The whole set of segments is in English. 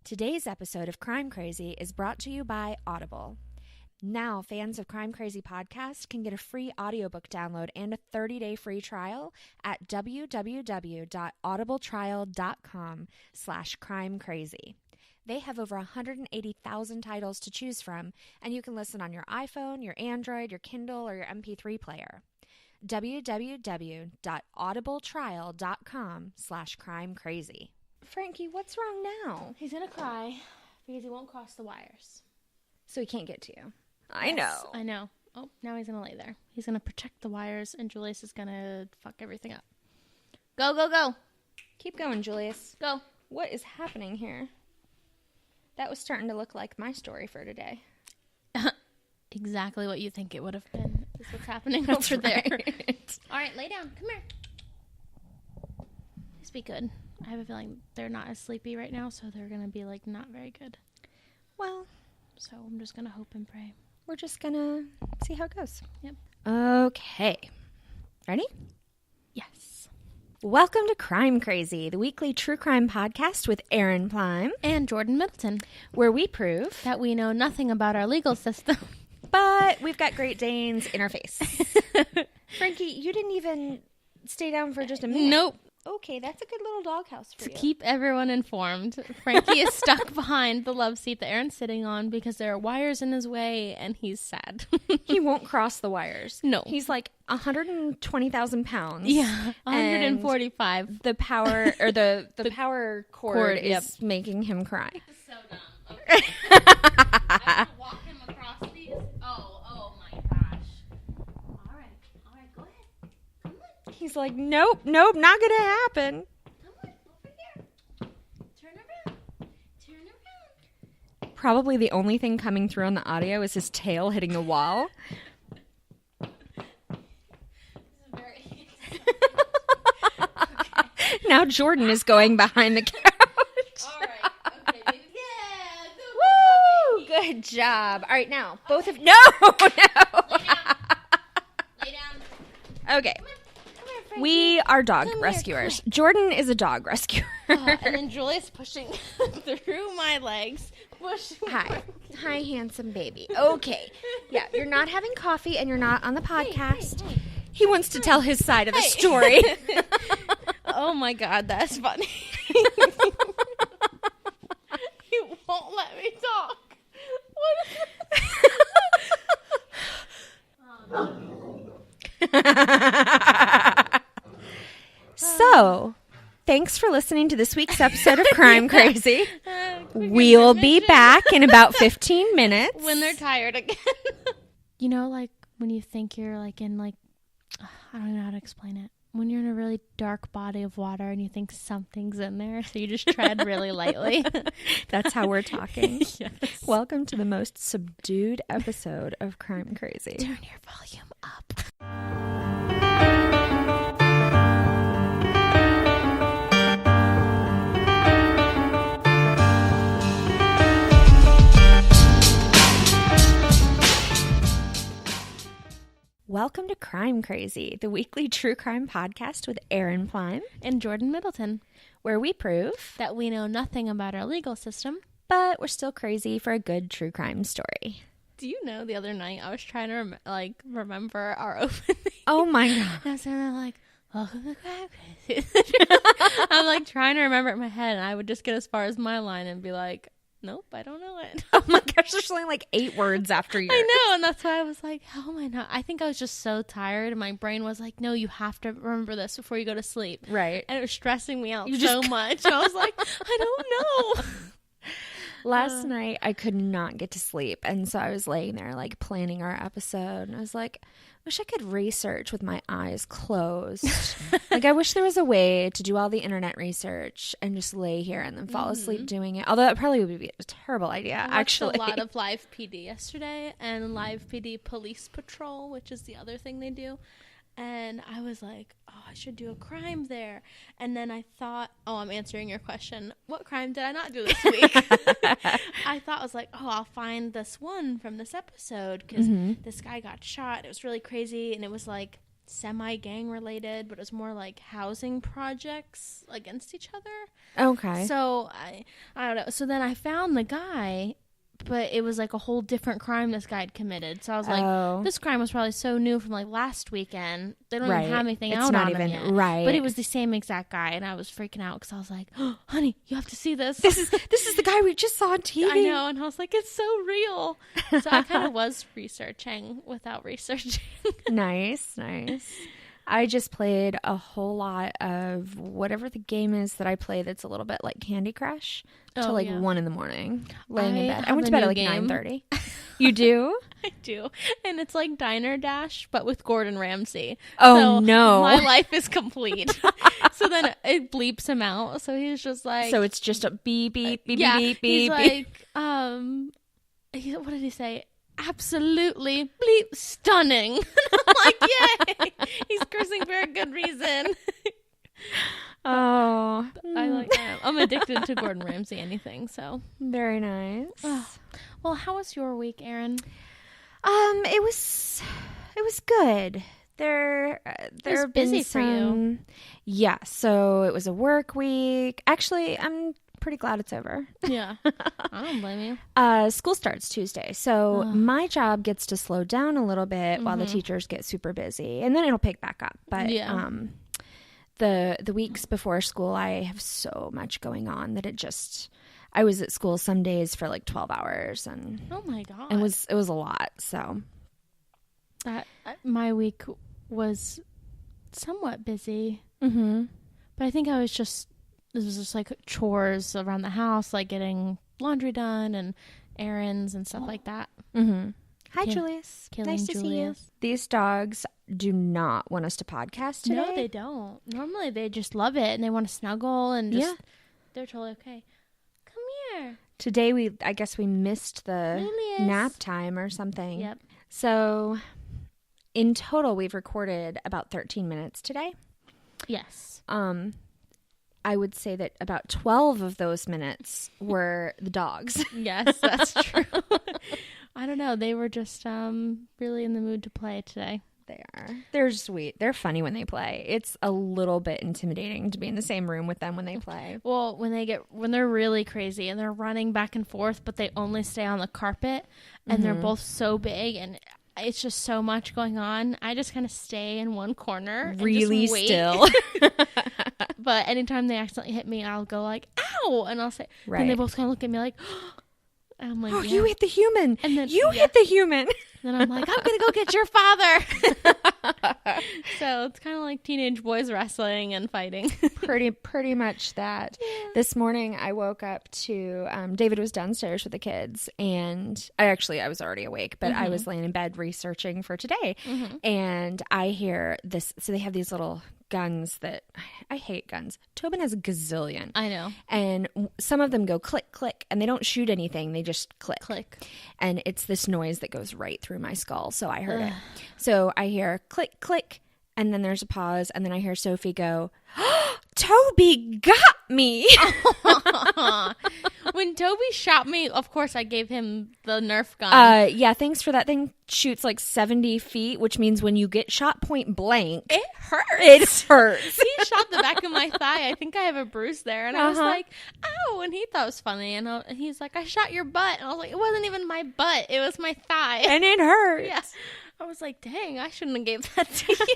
Today's episode of Crime Crazy is brought to you by Audible. Now, fans of Crime Crazy Podcast can get a free audiobook download and a 30-day free trial at www.audibletrial.com/crimecrazy. They have over 180,000 titles to choose from, and you can listen on your iPhone, your Android, your Kindle, or your MP3 player. www.audibletrial.com/crimecrazy. Frankie, what's wrong now? He's gonna cry because he won't cross the wires. So he can't get to you. Yes, I know. Oh, now he's gonna lay there. He's gonna protect the wires, and Julius is gonna fuck everything up. Go, go, go. Keep going, Julius. Go. What is happening here? That was starting to look like my story for today. Exactly what you think it would have been. Is what's happening That's over there. right. All right, lay down. Come here. Please be good. I have a feeling they're not as sleepy right now, so they're gonna be like not very good. Well, so I'm just gonna hope and pray. we're just gonna see how it goes. Yep. Okay. Ready? Yes. Welcome to Crime Crazy, the weekly true crime podcast with Aaron Plime, And Jordan Middleton, where we prove that we know nothing about our legal system. but we've got Great Danes in our face. Frankie, you didn't even stay down for just a minute. Nope. Okay, that's a good little doghouse for To you. keep everyone informed, Frankie is stuck behind the love seat that Aaron's sitting on because there are wires in his way, and he's sad. He won't cross the wires. No. He's like 120,000 pounds. Yeah, 145. And the power or the power cord is yep. making him cry. So dumb. Okay. I want to walk him across these. Oh my gosh. All right, go ahead. Come on. He's like, nope, not gonna happen. Come on, over here. Turn around. Probably the only thing coming through on the audio is his tail hitting the wall. This is very... Now Jordan is going behind the couch. All right. Okay, baby. Yeah. Woo! Good job. All right, now both of no. Lay down. Okay. Come here, Frankie. We are dog Come here, rescuers. Jordan is a dog rescuer. And then Julius pushing through my legs. Hi, handsome baby. Okay. Yeah, you're not having coffee and you're not on the podcast. Hey. He wants to tell his side of the story. Oh my God, that's funny. You won't let me talk. So, thanks for listening to this week's episode of Crime Crazy. We'll be back in about 15 minutes. When they're tired again. You know, like when you think you're like in like, I don't even know how to explain it. When you're in a really dark body of water and you think something's in there, so you just tread really lightly. That's how we're talking. Yes. Welcome to the most subdued episode of Crime Crazy. Turn your volume up. Welcome to Crime Crazy, the weekly true crime podcast with Aaron Plime, And Jordan Middleton, where we prove that we know nothing about our legal system. but we're still crazy for a good true crime story. Do you know the other night I was trying to remember our opening? Oh my God. And I was like, welcome to Crime Crazy. I'm like trying to remember it in my head, and I would just get as far as my line and be like, nope, I don't know it. Oh my gosh, there's only like 8 words after you. I know, and that's why I was like, how am I not? I think I was just so tired, and my brain was like, no, you have to remember this before you go to sleep. Right. And it was stressing me out You so just- much. I was like, I don't know. Last night, I could not get to sleep, and so I was laying there, like, planning our episode, and I was like, wish I could research with my eyes closed. Like, I wish there was a way to do all the internet research and just lay here and then fall asleep doing it, although that probably would be a terrible idea, I watched actually. a lot of Live PD yesterday, and Live PD Police Patrol, which is the other thing they do. And I was like, oh, I should do a crime there. And then I thought, oh, I'm answering your question. What crime did I not do this week? I was like, oh, I'll find this one from this episode because this guy got shot. It was really crazy. And it was like semi-gang related, but it was more like housing projects against each other. Okay. So I don't know. So then I found the guy, but it was like a whole different crime this guy had committed. So I was like, this crime was probably so new from like last weekend. They don't even have anything out on him yet. Right. But it was the same exact guy, and I was freaking out because I was like, oh, honey, you have to see this. This is the guy we just saw on TV. I know, and I was like, it's so real. So I kind of was researching without researching. Nice. I just played a whole lot of whatever the game is that I play that's a little bit like Candy Crush till 1 in, laying in bed. I went to bed at like 9:30. You do? I do. And it's like Diner Dash, but with Gordon Ramsay. Oh, so no. My life is complete. So then it bleeps him out. So he's just like... So it's just a beep, beep, beep, yeah, beep, he's beep. Like, what did he say? Absolutely bleep stunning. I'm like, yay! He's cursing for a good reason. Oh, I'm addicted to Gordon Ramsay anything, so. Very nice. Well, how was your week, Erin? It was good. There was busy for you. Yeah, so it was a work week. Actually, I'm pretty glad it's over. Yeah, I don't blame you. School starts Tuesday, so my job gets to slow down a little bit while the teachers get super busy, and then it'll pick back up. But the weeks before school, I have so much going on that I was at school some days for like 12 hours, and oh my god, it was a lot. So my week was somewhat busy, but I think this was just like chores around the house, like getting laundry done and errands and stuff like that. Hi, Julius. Nice to see you. These dogs do not want us to podcast today. No, they don't. Normally, they just love it and they want to snuggle and just they're totally okay. Come here. Today, I guess we missed the Julius. Nap time or something. Yep. So, in total, we've recorded about 13 minutes today. Yes. I would say that about 12 of those minutes were the dogs. Yes, that's true. I don't know. They were just really in the mood to play today. They are. They're sweet. They're funny when they play. It's a little bit intimidating to be in the same room with them when they play. Well, when they're really crazy and they're running back and forth, but they only stay on the carpet, and they're both so big, and it's just so much going on. I just kind of stay in one corner, really and just wait. still. But anytime they accidentally hit me, I'll go like, "Ow!" and I'll say, right. And they both kind of look at me like, and I'm like, "Oh, you hit the human!" And then you hit the human. Then I'm like, "I'm gonna go get your father." So it's kind of like teenage boys wrestling and fighting. pretty much that. Yeah. This morning I woke up to David was downstairs with the kids, and I was already awake, but I was laying in bed researching for today, and I hear this. So they have these little guns that I hate guns. Tobin has a gazillion. I know. And some of them go click, click, and they don't shoot anything. They just click. Click. And it's this noise that goes right through my skull. So I heard it. So I hear click, click, and then there's a pause, and then I hear Sophie go, oh, Toby got me. When Toby shot me, of course I gave him the Nerf gun. Yeah, thanks for that. Thing shoots like 70 feet, which means when you get shot point blank, it hurts. It hurts. He shot the back of my thigh. I think I have a bruise there. And I was like, ow. And he thought it was funny. And he's like, I shot your butt. And I was like, it wasn't even my butt. It was my thigh. And it hurts. Yes. I was like, dang, I shouldn't have gave that to you.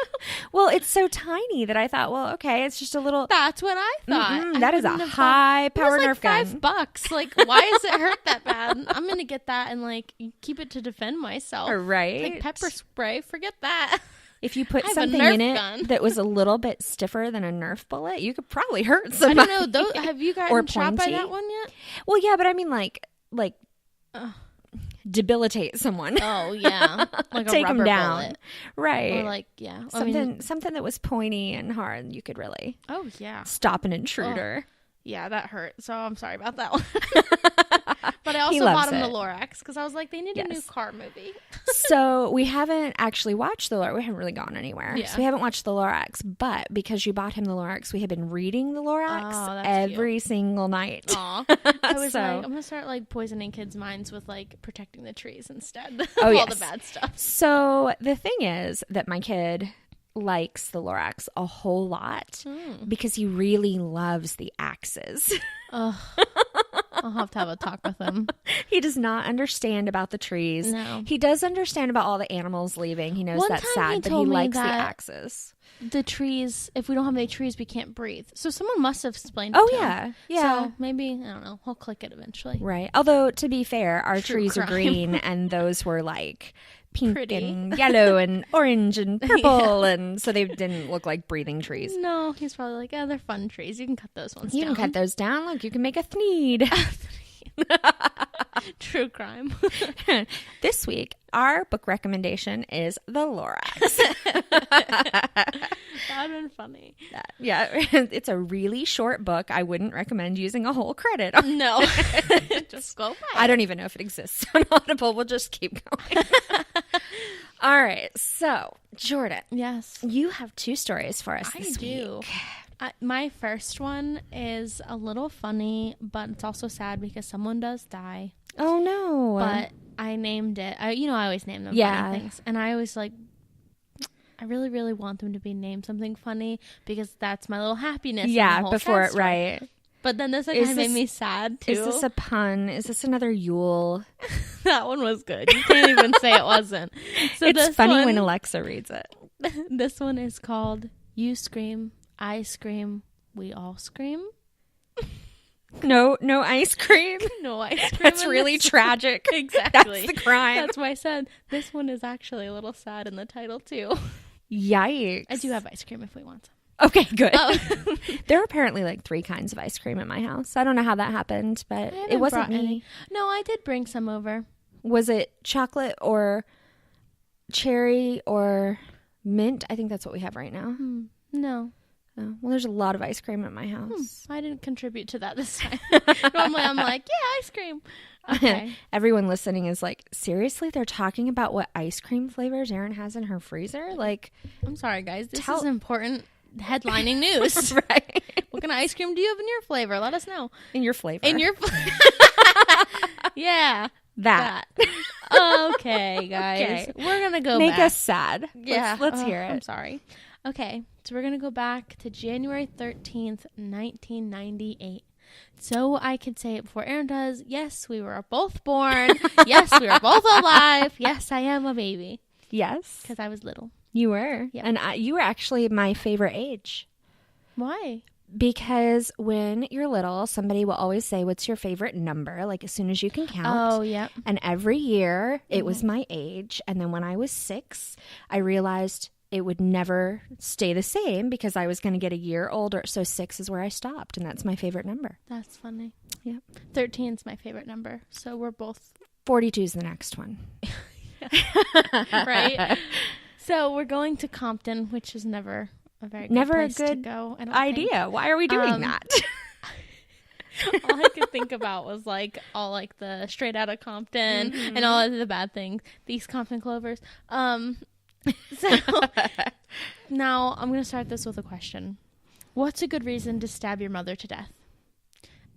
Well, it's so tiny that I thought, well, okay, it's just a little. That's what I thought. That is a high-powered Nerf gun. $5. Like, why does it hurt that bad? I'm going to get that and, like, keep it to defend myself. Right. Like pepper spray. Forget that. If you put something in it that was a little bit stiffer than a Nerf bullet, you could probably hurt somebody. I don't know. Have you gotten shot by that one yet? Well, yeah, but I mean, like debilitate someone. Oh yeah, like take a rubber them down, bullet. right? Or like something that was pointy and hard. You could really stop an intruder. Yeah, that hurt. So I'm sorry about that one. But I also bought him the Lorax because I was like, they need a new car movie. So we haven't actually watched the Lorax. We haven't really gone anywhere. Yeah. So we haven't watched the Lorax. But because you bought him the Lorax, we have been reading the Lorax every single night. Aw. I was like, I'm going to start like poisoning kids' minds with like protecting the trees instead of all the bad stuff. So the thing is that my kid likes the Lorax a whole lot because he really loves the axes. Ugh. I'll have to have a talk with him. He does not understand about the trees. No. He does understand about all the animals leaving. He knows One that's time he sad, but he told me likes the that axes. The trees, if we don't have any trees, we can't breathe. So someone must have explained it Oh, to yeah. him. Yeah. So maybe, I don't know, he'll click it eventually. Right. Although, to be fair, our True trees are crime. green and those were like pink Pretty. and yellow and orange and purple. And so they didn't look like breathing trees. No, he's probably like, oh, they're fun trees. You can cut those ones You down. can cut those down. Look, you can make a thneed. True crime. This week, our book recommendation is The Lorax. That would have been funny. Yeah, it's a really short book. I wouldn't recommend using a whole credit on. No. Just go back. I don't even know if it exists on Audible. We'll just keep going. All right. So, Jordan, Yes. you have 2 stories for us I this do. week. My first one is a little funny, but it's also sad because someone does die. Oh, no. But I named it. I always name them Yeah. funny things. And I always I really, really want them to be named something funny because that's my little happiness. in the Yeah, whole before sad it, story. right. But then this Is kind of made this- me sad too. Is this a pun? Is this another Yule? That one was good. You can't even say it wasn't. So It's this funny one, when Alexa reads it. This one is called You Scream, I Scream, We All Scream. No ice cream. No ice cream. That's in really this. tragic. Exactly. That's the crime. That's why I said this one is actually a little sad in the title too. Yikes. I do have ice cream if we want some. Okay, good. Oh. There are apparently like 3 kinds of ice cream at my house. I don't know how that happened, but I it wasn't brought me. any. No, I did bring some over. Was it chocolate or cherry or mint? I think that's what we have right now. No. Oh, well, there's a lot of ice cream at my house. I didn't contribute to that this time. Normally I'm like, yeah, ice cream. Okay. Everyone listening is like, seriously? They're talking about what ice cream flavors Erin has in her freezer? Like, I'm sorry, guys. This Tell- is important headlining news. right. What kind of ice cream do you have in your flavor? Let us know. In your flavor. In your Yeah. that. Okay, guys. Okay. We're going to go Make back. us sad. Yeah. Let's hear it. I'm sorry. Okay. So we're going to go back to January 13th, 1998. So I could say it before Erin does. Yes, we were both born. Yes, we were both alive. Yes, I am a baby. Yes. Because I was little. You were. Yeah. And you were actually my favorite age. Why? Because when you're little, somebody will always say, what's your favorite number? Like as soon as you can count. Oh, yeah. And every year it was my age. And then when I was 6, I realized it would never stay the same because I was going to get a year older. So 6 is where I stopped. And that's my favorite number. That's funny. Yeah. 13's my favorite number. So we're both 42 is the next one. right. So we're going to Compton, which is never a very good Never a place to good go. I don't idea. think. Why are we doing that? All I could think about was like all like the Straight Outta Compton and all of the bad things. These Compton Clovers. So now I'm gonna start this with a question. What's a good reason to stab your mother to death?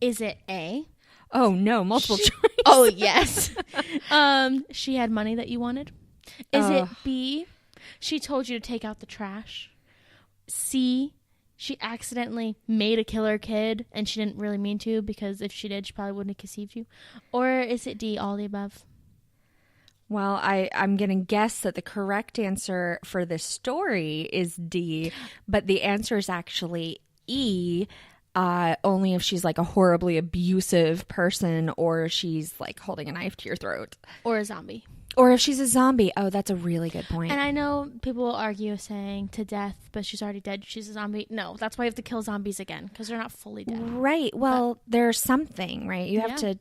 Is it A? Oh, no. Multiple choice. Oh, yes. She had money that you wanted. Is it B? She told you to take out the trash. C? She accidentally made a killer kid and she didn't really mean to because if she did, she probably wouldn't have conceived you. Or is it D, all the above? Well, I'm going to guess that the correct answer for this story is D, but the answer is actually E, only if she's like a horribly abusive person or she's like holding a knife to your throat. Or a zombie. Or if she's a zombie. Oh, that's a really good point. And I know people will argue saying to death, but she's already dead. She's a zombie. No, that's why you have to kill zombies again because they're not fully dead. Right. Well, there's something, right? You have Yeah. to...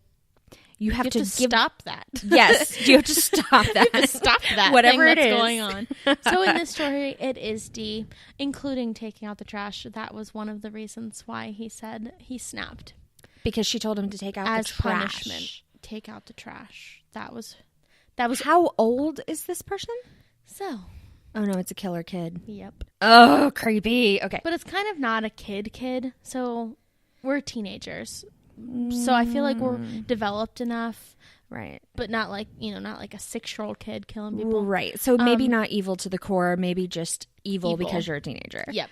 You have to give... stop that. Yes, you have to stop that. You have to stop that. Whatever thing it that's is. going on. So in this story, it is D, including taking out the trash. That was one of the reasons why he said he snapped. Because she told him to take out As the trash. punishment, take out the trash. That was. How old is this person? So. Oh no, it's a killer kid. Yep. Oh, creepy. Okay. But it's kind of not a kid. So we're teenagers. So I feel like we're developed enough. Right. But not like, not like a 6-year-old kid killing people. Right. So maybe not evil to the core, maybe just evil because you're a teenager. Yep.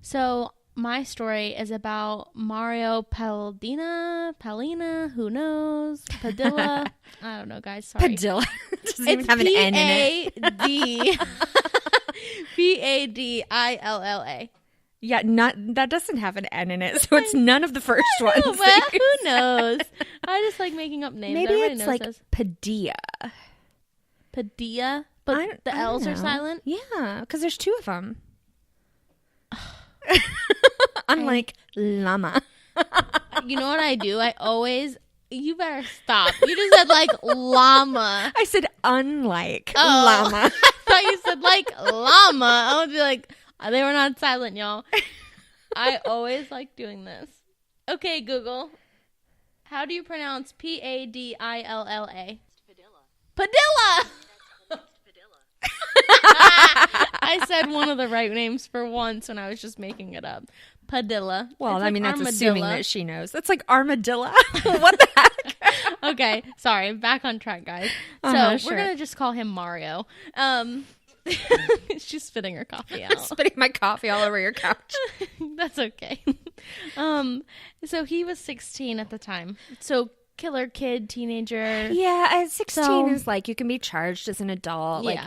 So my story is about Mario Palina, who knows? Padilla. I don't know, guys. Sorry. Padilla. Doesn't even have an N in it. Padilla. Yeah, that doesn't have an N in it, so it's none of the first ones. Well, who knows? I just like making up names. Maybe Everybody it's knows like this. Padilla. Padilla? But the L's are silent? Yeah, because there's 2 of them. Unlike llama. You know what I do? You better stop. You just said like llama. I said unlike llama. I thought you said like llama. I would be like, they were not silent, y'all. I always like doing this. Okay, Google. How do you pronounce Padilla? Padilla. I said one of the right names for once when I was just making it up. Padilla. Well, It's I mean, like that's armadillo. assuming that she knows. That's like armadillo. What the heck? Okay, sorry. Back on track, guys. So we're going to just call him Mario. She's spitting her coffee out. Spitting my coffee all over your couch. That's okay. So he was 16 at the time. So killer kid, teenager. Yeah, at 16 is like you can be charged as an adult. Like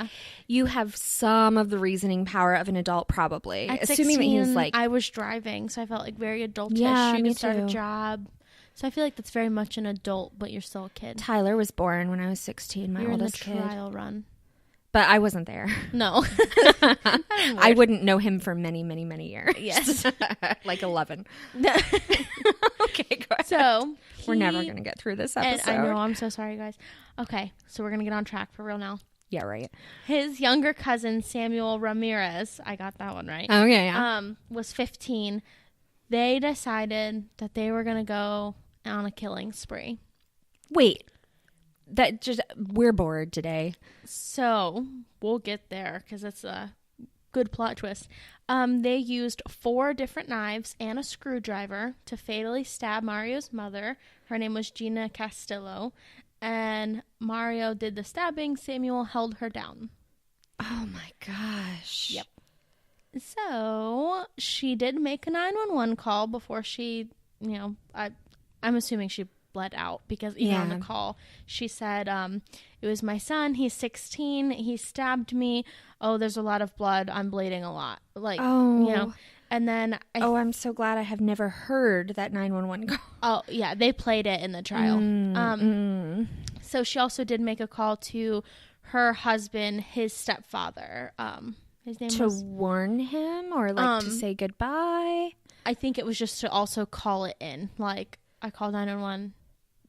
you have some of the reasoning power of an adult, probably. At assuming 16, that he was like, I was driving, so I felt like very adultish. Yeah, you me could start a too. job. So I feel like that's very much an adult, but you're still a kid. Tyler was born when I was 16, my You're oldest in the kid. trial run. But I wasn't there. No. I wouldn't know him for many, many, many years. Yes. Like 11. Okay, go ahead. So we're never going to get through this episode. And I know, I'm so sorry, guys. Okay, so we're going to get on track for real now. Yeah, right. His younger cousin, Samuel Ramirez, I got that one right. Okay, yeah. Was 15. They decided that they were going to go on a killing spree. Wait. We're bored today. So we'll get there because it's a good plot twist. They used 4 different knives and a screwdriver to fatally stab Mario's mother. Her name was Gina Castillo. And Mario did the stabbing. Samuel held her down. Oh my gosh. Yep. So she did make a 911 call before she, I'm assuming she bled out because even on the call she said, it was my son, he's 16, he stabbed me, there's a lot of blood, I'm bleeding a lot, and then I'm so glad I have never heard that 911 call. They played it in the trial. So she also did make a call to her husband, his stepfather, his name was, warn him or to say goodbye. I think it was just to also call it in, like, I called 911.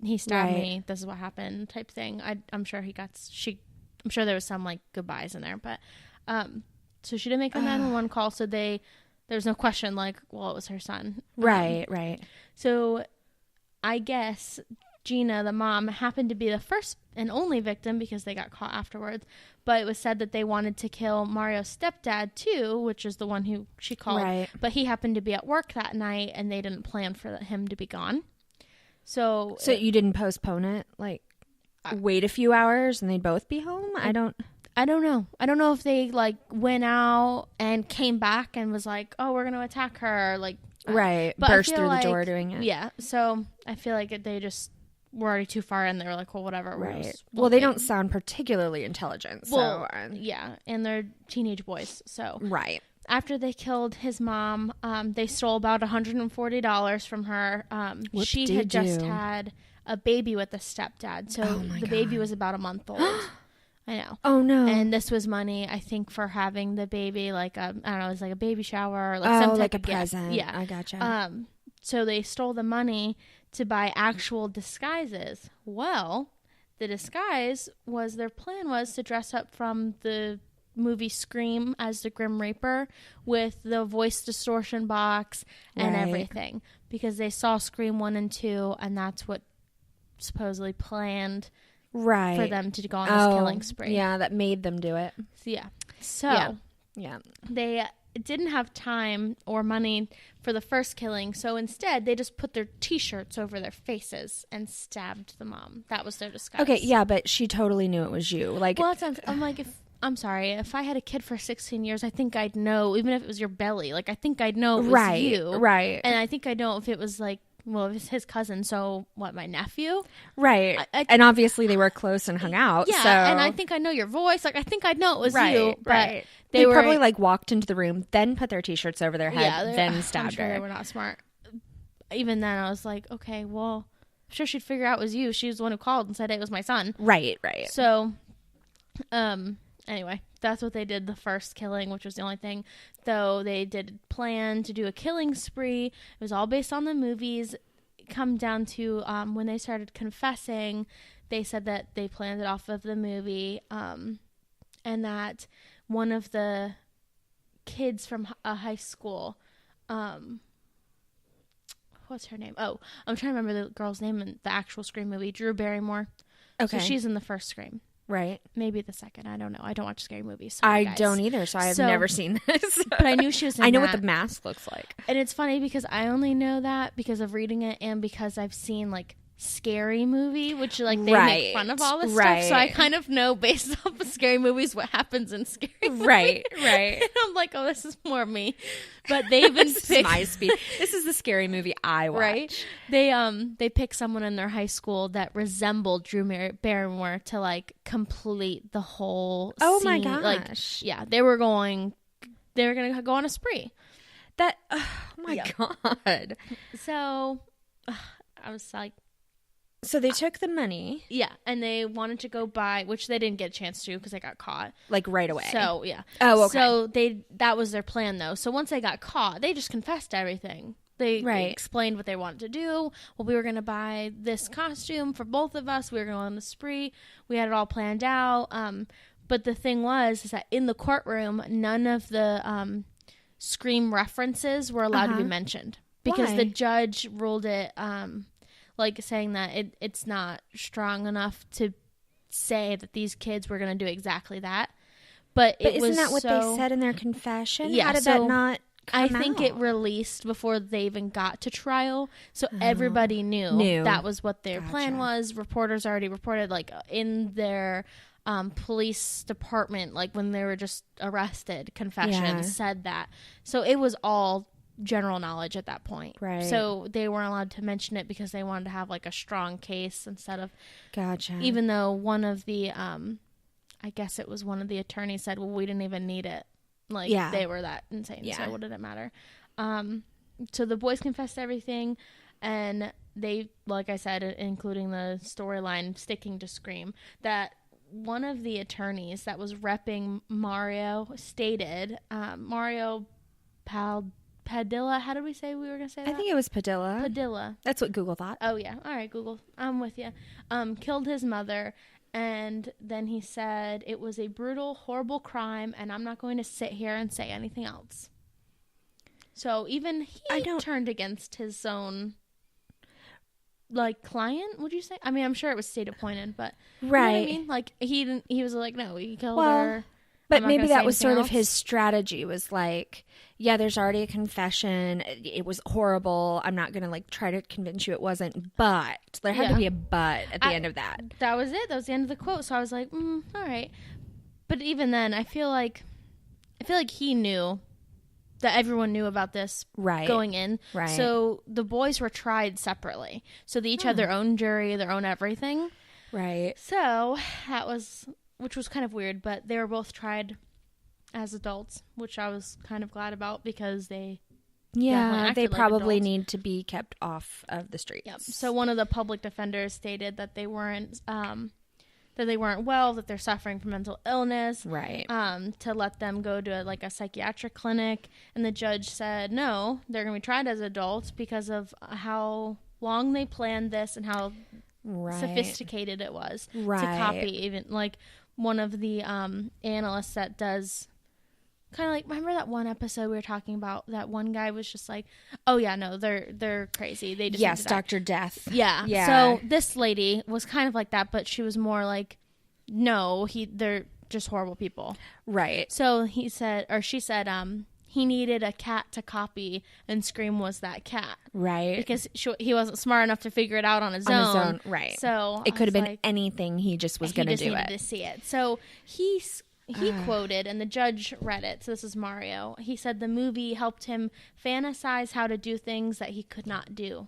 He stabbed me. This is what happened, type thing. I'm sure I'm sure there was some like goodbyes in there, but so she didn't make a 911 call. So there was no question, like, well, it was her son. Right. So I guess Gina, the mom, happened to be the first and only victim because they got caught afterwards. But it was said that they wanted to kill Mario's stepdad too, which is the one who she called. Right. But he happened to be at work that night, and they didn't plan for him to be gone. So you didn't postpone it? Like, wait a few hours and they'd both be home? I don't know. I don't know if they, like, went out and came back and was like, oh, we're going to attack her. Like, right. Burst through the door doing it. Yeah. So I feel like they just were already too far in. They were like, well, whatever. Right. Well, they don't sound particularly intelligent. So, yeah. And they're teenage boys. So. Right. After they killed his mom, they stole about $140 from her. She had just had a baby with a stepdad. So the baby was about a month old. I know. Oh, no. And this was money, I think, for having the baby, like, I don't know, it was like a baby shower or like some type like a of gift. present. Yeah. I gotcha. So they stole the money to buy actual disguises. Well, the disguise was, their plan was to dress up from the movie Scream as the Grim Reaper with the voice distortion box and everything, because they saw Scream 1 and 2, and that's what supposedly planned for them to go on this killing spree. Yeah, that made them do it. So yeah. didn't have time or money for the first killing, so instead they just put their t-shirts over their faces and stabbed the mom. That was their disguise. Okay, yeah, but she totally knew it was you. Like, well, I'm like, I'm sorry, if I had a kid for 16 years, I think I'd know, even if it was your belly. Like, I think I'd know it was you. Right. And I think I'd know if it was like, well, if it's his cousin, so what, my nephew? Right. And obviously they were close and hung out. Yeah, so. and I think I know your voice. Like, I think I'd know it was you. But right. They probably like walked into the room, then put their t-shirts over their head, then stabbed I'm sure her. They were not smart. Even then, I was like, okay, well, I'm sure she'd figure out it was you. She was the one who called and said it was my son. Right. So, anyway, that's what they did the first killing, which was the only thing. Though they did plan to do a killing spree. It was all based on the movies. Come down to when they started confessing, they said that they planned it off of the movie, and that one of the kids from a high school, what's her name? Oh, I'm trying to remember the girl's name in the actual Scream movie. Drew Barrymore. Okay. So she's in the first Scream. Right. Maybe the second. I don't know. I don't watch scary movies. Sorry, I don't either, so I have never seen this. But I knew she was in I know what the mask looks like. And it's funny because I only know that because of reading it and because I've seen, like, Scary Movie, which, like, they make fun of all this stuff. So I kind of know, based off of Scary Movies, what happens in Scary Movies. Right. And I'm like, oh, this is more me. But they even pick my speed. This is the Scary Movie I watch. Right. They pick someone in their high school that resembled Drew Barrymore to, like, complete the whole scene. Oh my gosh. Like, yeah, they were going to go on a spree. That, oh my God. So I was like, so they took the money. Yeah, and they wanted to go buy, which they didn't get a chance to because they got caught. Like right away. So, yeah. Oh, okay. So that was their plan, though. So once they got caught, they just confessed to everything. They explained what they wanted to do. Well, we were going to buy this costume for both of us. We were going on the spree. We had it all planned out. But the thing is that in the courtroom, none of the Scream references were allowed to be mentioned. Because the judge ruled it... like saying that it's not strong enough to say that these kids were going to do exactly that. But isn't that what they said in their confession? Yeah, how did that not come I think out? it released before they even got to trial. So everybody knew that was what their plan was. Reporters already reported, like, in their police department, like when they were just arrested, confessions said that. So it was all general knowledge at that point. Right. So they weren't allowed to mention it because they wanted to have, like, a strong case instead of... Gotcha. Even though one of the, I guess it was one of the attorneys said, well, we didn't even need it. Like, they were that insane. Yeah. So what did it matter? So the boys confessed everything, and they, like I said, including the storyline sticking to Scream, that one of the attorneys that was repping Mario stated, Mario Padilla, how did we say we were going to say that? I think it was Padilla. Padilla. That's what Google thought. Oh, yeah. All right, Google. I'm with you. Killed his mother, and then he said it was a brutal, horrible crime, and I'm not going to sit here and say anything else. So even he turned against his own, like, client, would you say? I mean, I'm sure it was state appointed, but... Right. You know what I mean? Like, he was like, no, he killed her. But maybe that was sort of his strategy, was like, yeah, there's already a confession. It was horrible. I'm not going to, like, try to convince you it wasn't. But there had to be a but at the end of that. That was it. That was the end of the quote. So I was like, all right. But even then, I feel like he knew that everyone knew about this going in. Right. So the boys were tried separately. So they each had their own jury, their own everything. Right. So that was... which was kind of weird, but they were both tried as adults, which I was kind of glad about because they they probably need to be kept off of the streets. Yep. So one of the public defenders stated that they weren't well, that they're suffering from mental illness, right? To let them go to a psychiatric clinic, and the judge said no, they're going to be tried as adults because of how long they planned this and how sophisticated it was to copy. Even like one of the analysts that does kind of like, remember that one episode we were talking about, that one guy was just like, oh yeah, no, they're crazy, they just Dr. Death. Yeah. So this lady was kind of like that, but she was more like, no, they're just horrible people. Right. So he said, or she said, he needed a cat to copy, and Scream was that cat. Right. Because he wasn't smart enough to figure it out on his own. Right. So it could have been anything. He just was going to do it. He just needed to see it. So he quoted, and the judge read it. So this is Mario. He said the movie helped him fantasize how to do things that he could not do.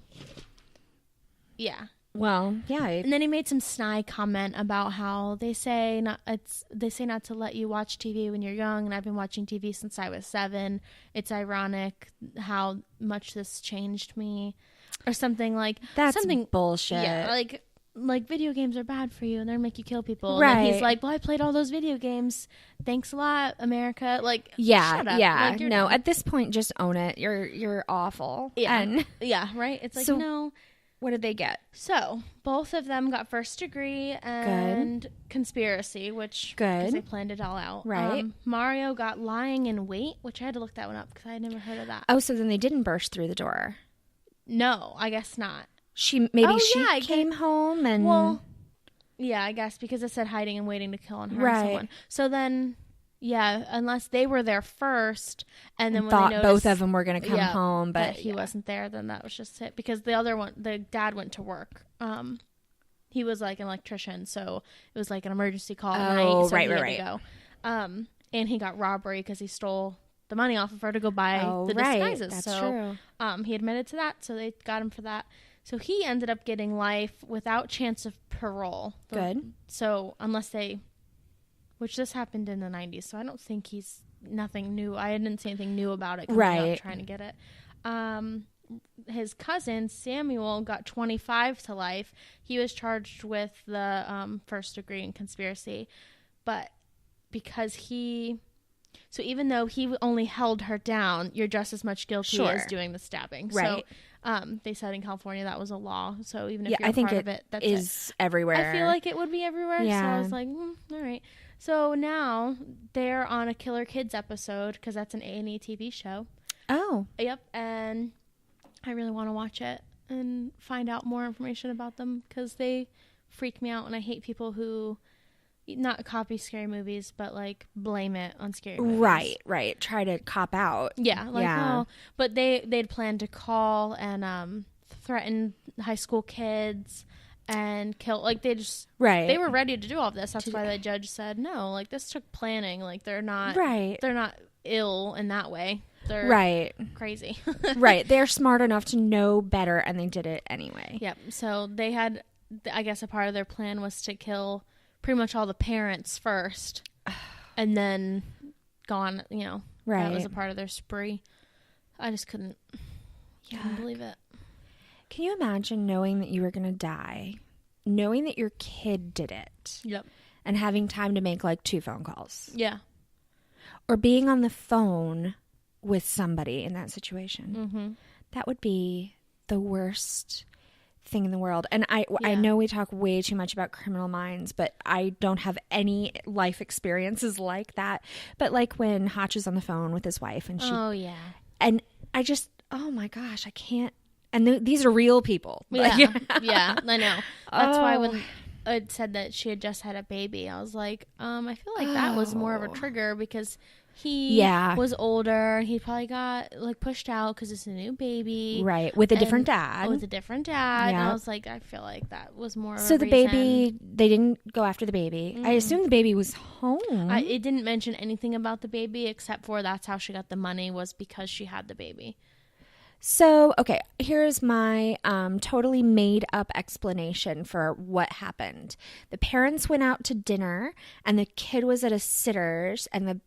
Yeah. Well, yeah. And then he made some snide comment about how they say not to let you watch TV when you're young, and I've been watching TV since I was 7. It's ironic how much this changed me, or something like that's something bullshit. Yeah, like video games are bad for you and they're make you kill people. Right. And then he's like, well, I played all those video games. Thanks a lot, America. Like, yeah, shut up. yeah. Like, no, at this point, just own it. You're awful. Yeah. And yeah, right? It's like, so, no. What did they get? So, both of them got first degree and conspiracy, which because they planned it all out. Right. Mario got lying in wait, which I had to look that one up because I had never heard of that. Oh, so then they didn't burst through the door. No, I guess not. She came home and... Well, yeah, I guess because it said hiding and waiting to kill and harm someone. So then... Yeah, unless they were there first, and then when thought they noticed, both of them were going to come home, but he wasn't there, then that was just it. Because the other one, the dad went to work. He was like an electrician, so it was like an emergency call at night. So he had to go. And he got robbery because he stole the money off of her to go buy the disguises. That's true. He admitted to that, so they got him for that. So he ended up getting life without chance of parole. Good. So unless they. Which this happened in the 90s, so I don't think he's nothing new. I didn't see anything new about it coming up trying to get it. His cousin, Samuel, got 25 to life. He was charged with the first degree in conspiracy. But because so even though he only held her down, you're just as much guilty as doing the stabbing. Right. So they said in California that was a law. So even if you're I think part of it, that's is everywhere. I feel like it would be everywhere. Yeah. So I was like, all right. So now they're on a Killer Kids episode because that's an A&E TV show. Oh. Yep. And I really want to watch it and find out more information about them because they freak me out, and I hate people who not copy scary movies but like blame it on scary movies. Right. Try to cop out. Yeah. Oh, but they'd planned to call and threaten high school kids. And kill, like, they just, they were ready to do all of this. That's why the judge said, no, like, this took planning. Like, they're not ill in that way. They're crazy. They're smart enough to know better, and they did it anyway. Yep. So they had, I guess, a part of their plan was to kill pretty much all the parents first, and then go on, that was a part of their spree. I just couldn't believe it. Can you imagine knowing that you were going to die, knowing that your kid did it, and having time to make like 2 phone calls? Yeah. Or being on the phone with somebody in that situation. Mm-hmm. That would be the worst thing in the world. And I know we talk way too much about Criminal Minds, but I don't have any life experiences like that. But like when Hotch is on the phone with his wife and she... Oh, yeah. And I just... Oh, my gosh. I can't... And these are real people. Yeah, I know. That's why when it said that she had just had a baby, I was like, I feel like that was more of a trigger because he was older. He probably got like pushed out because it's a new baby. Right. With a different dad. Yeah. And I was like, I feel like that was more of a So the reason. baby, they didn't go after the baby. Mm-hmm. I assume the baby was home. It didn't mention anything about the baby except for that's how she got the money was because she had the baby. So, okay, here's my totally made up explanation for what happened. The parents went out to dinner and the kid was at a sitter's and the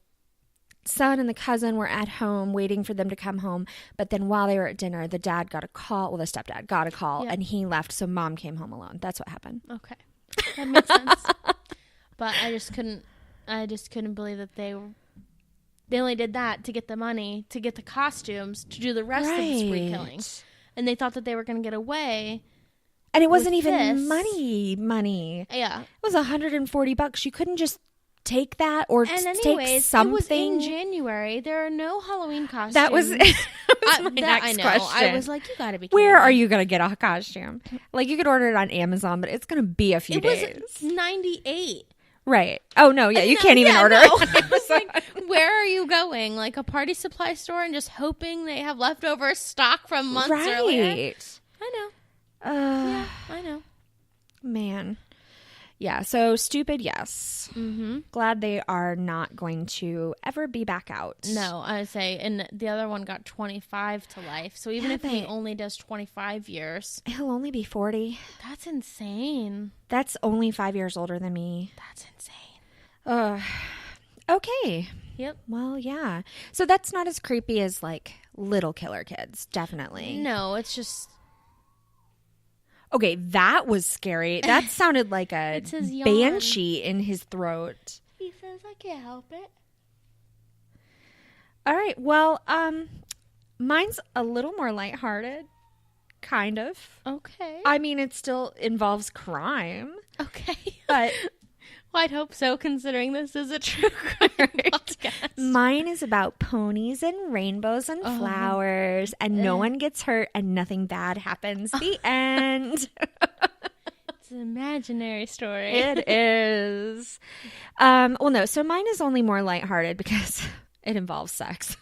son and the cousin were at home waiting for them to come home. But then while they were at dinner, the dad got a call. Well, the stepdad got a call and he left. So mom came home alone. That's what happened. Okay. That makes sense. But I just couldn't believe that they only did that to get the money, to get the costumes, to do the rest of the spree killing. And they thought that they were going to get away. And it wasn't even money. Yeah. It was $140. You couldn't just take that or take something. It was in January. There are no Halloween costumes. That was my next question. I was like, you got to be kidding Where me. are you going to get a costume? Like, you could order it on Amazon, but it's going to be a few days. It was $98. Right. Oh, no. Yeah. You can't even order no. it. I was like, where are you going? Like a party supply store and just hoping they have leftover stock from months earlier? Right. I know. Yeah, I know. Man. Yeah. So stupid, yes. Mm-hmm. Glad they are not going to ever be back out. No, I would say. And the other one got 25 to life. So even if he only does 25 years. He'll only be 40. That's insane. That's only 5 years older than me. That's insane. Okay. Yep. Well, yeah. So that's not as creepy as like little killer kids. Definitely. No, it's just... Okay, that was scary. That sounded like a banshee in his throat. He says, I can't help it. All right. Well, mine's a little more lighthearted. Kind of. Okay. I mean, it still involves crime. Okay. But... Well, I'd hope so, considering this is a true crime podcast. Mine is about ponies and rainbows and flowers, and no one gets hurt and nothing bad happens. The end. It's an imaginary story. It is. Well, no. So mine is only more lighthearted because it involves sex.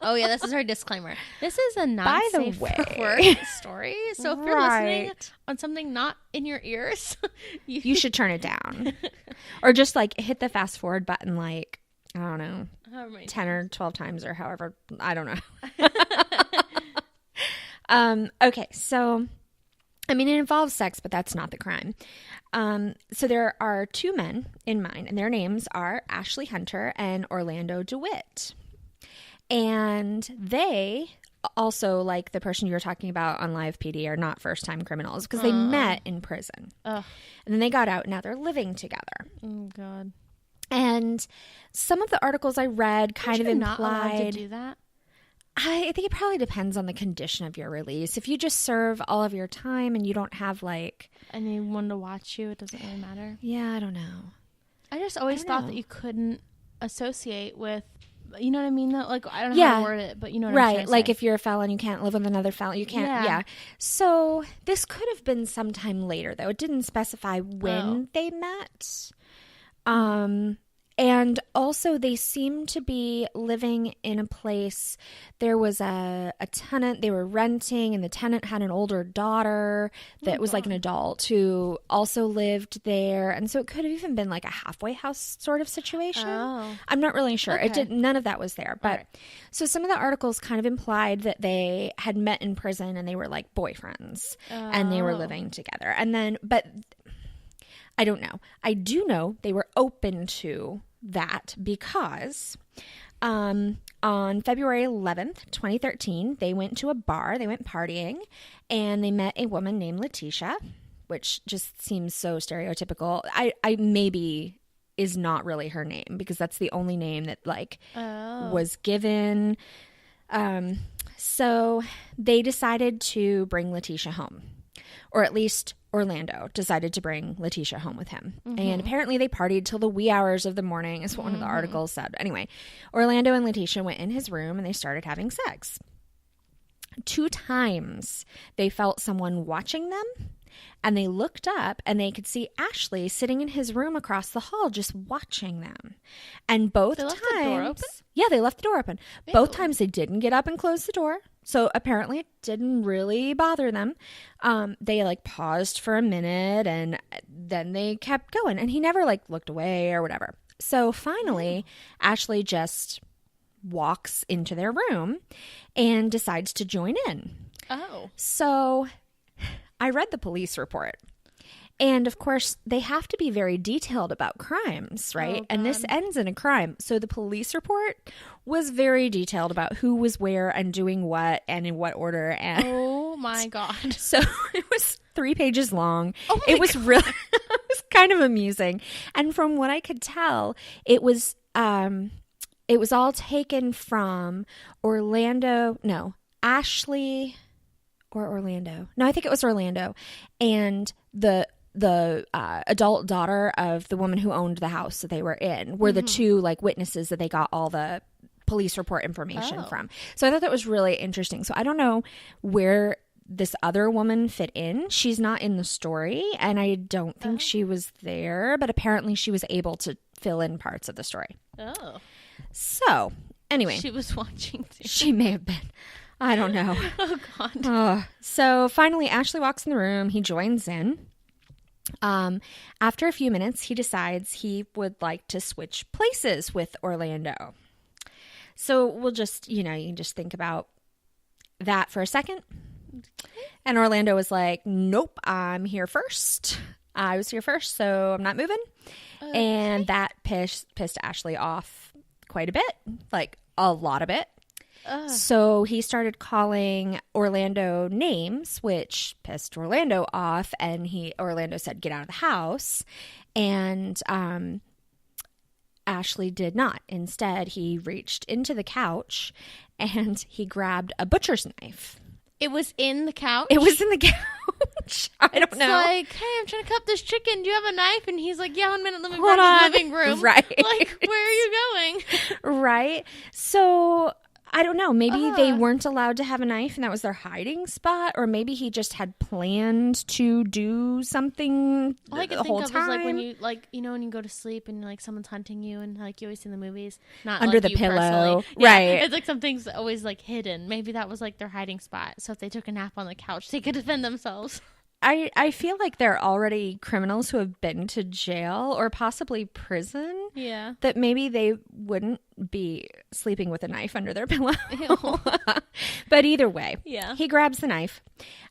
Oh, yeah. This is our disclaimer. This is a not safe for work story. So if you're listening on something not in your ears, you should turn it down. Or just like hit the fast forward button like, I don't know, 10 or 12 times or however. I don't know. Okay. So, I mean, it involves sex, but that's not the crime. So there are two men in mine, and their names are Ashley Hunter and Orlando DeWitt. And they also, like the person you were talking about on Live PD, are not first-time criminals because they met in prison. And then they got out, and now they're living together. Oh, God. And some of the articles I read kind of implied... not allowed to do that? I think it probably depends on the condition of your release. If you just serve all of your time and you don't have, like... anyone to watch you, it doesn't really matter. Yeah, I don't know. I just always thought that you couldn't associate with... You know what I mean? Though? Like, I don't know how to word it, but you know what I'm trying to say. Like if you're a felon, you can't live with another felon. You can't. Yeah. So this could have been sometime later, though. It didn't specify when they met. And also, they seemed to be living in a place. There was a tenant they were renting, and the tenant had an older daughter that was like an adult who also lived there. And so it could have even been like a halfway house sort of situation. I'm not really sure. Okay. None of that was there. But so some of the articles kind of implied that they had met in prison and they were like boyfriends and they were living together. And then, but I don't know. I do know they were open to that because on February 11th, 2013, they went to a bar. They went partying, and they met a woman named Letitia, which just seems so stereotypical. I maybe is not really her name because that's the only name that like was given. So they decided to bring Letitia home, or at least Orlando decided to bring Letitia home with him. And apparently they partied till the wee hours of the morning is what one of the articles said. Anyway, Orlando and Letitia went in his room and they started having sex. 2 times they felt someone watching them, and they looked up and they could see Ashley sitting in his room across the hall just watching them. And both times... They left the door open? Yeah, they left the door open. Ew. Both times they didn't get up and close the door. So apparently it didn't really bother them. They like paused for a minute and then they kept going. And he never like looked away or whatever. So finally, Ashley just walks into their room and decides to join in. Oh. So I read the police report. And of course, they have to be very detailed about crimes, right? Oh, and this ends in a crime. So the police report was very detailed about who was where and doing what and in what order. And oh my God. So it was 3 pages long. Oh my it was God. really, it was kind of amusing. And from what I could tell, it was all taken from Ashley or Orlando. No, I think it was Orlando. And the adult daughter of the woman who owned the house that they were in were the 2 like witnesses that they got all the police report information from. So I thought that was really interesting. So I don't know where this other woman fit in. She's not in the story, and I don't think she was there, but apparently she was able to fill in parts of the story. Oh. So, anyway. She was watching too. She may have been. I don't know. Oh, God. So finally, Ashley walks in the room. He joins in. After a few minutes, he decides he would like to switch places with Orlando. So we'll just, you can just think about that for a second. And Orlando was like, nope, I'm here first. I was here first, so I'm not moving. And that pissed Ashley off quite a bit, like a lot of it. So he started calling Orlando names, which pissed Orlando off. And Orlando said, get out of the house. And Ashley did not. Instead, he reached into the couch and he grabbed a butcher's knife. It was in the couch? It was in the couch. I don't know. It's like, hey, I'm trying to cut this chicken. Do you have a knife? And he's like, yeah, 1 minute. Let me Hold run on. to the living room. Right. Like, where are you going? Right. So I don't know. Maybe they weren't allowed to have a knife and that was their hiding spot. Or maybe he just had planned to do something All I the could whole think of time. was like when you, when you go to sleep and like someone's hunting you and like you always see in the movies. Not Under like the you pillow. personally. Right. It's like something's always like hidden. Maybe that was like their hiding spot. So if they took a nap on the couch, they could defend themselves. I feel like there are already criminals who have been to jail or possibly prison. Yeah. That maybe they wouldn't be sleeping with a knife under their pillow. But either way, he grabs the knife.